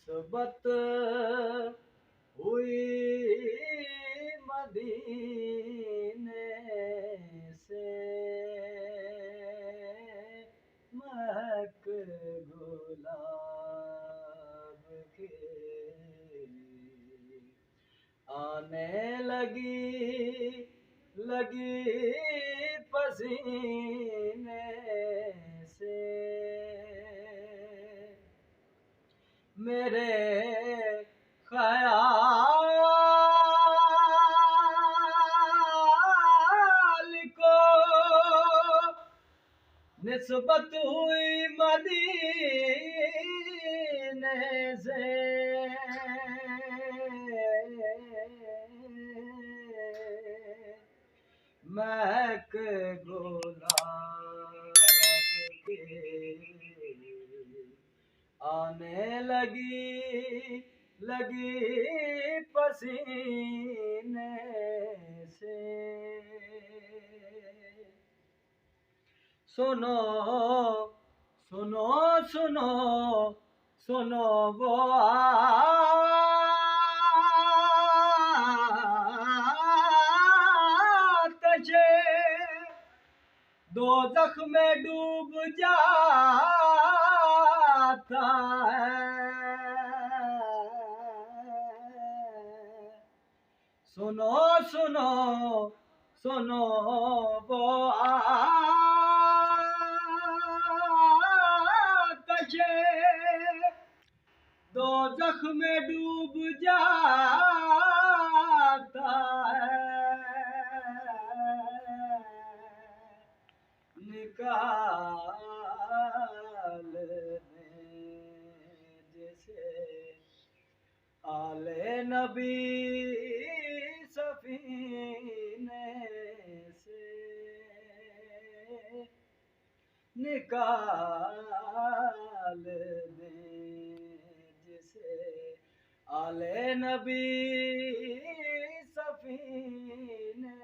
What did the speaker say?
निस्बत हुई मदीने से, महक गुलाब की आने लगी पसीने से। मेरे ख्याल को निस्बत हुई मदीने से, महक गुलाब की आने लगी पसीने से। सुनो सुनो सुनो सुनो वो आतिशे दोज़ख में डूब जाता है। सुनो सुनो सुनो वो आतिशे दोज़ख में डूब जाता है। निकाल दें जिसे आले नबी सफीने से, निकाल दें जिसे आले नबी सफीने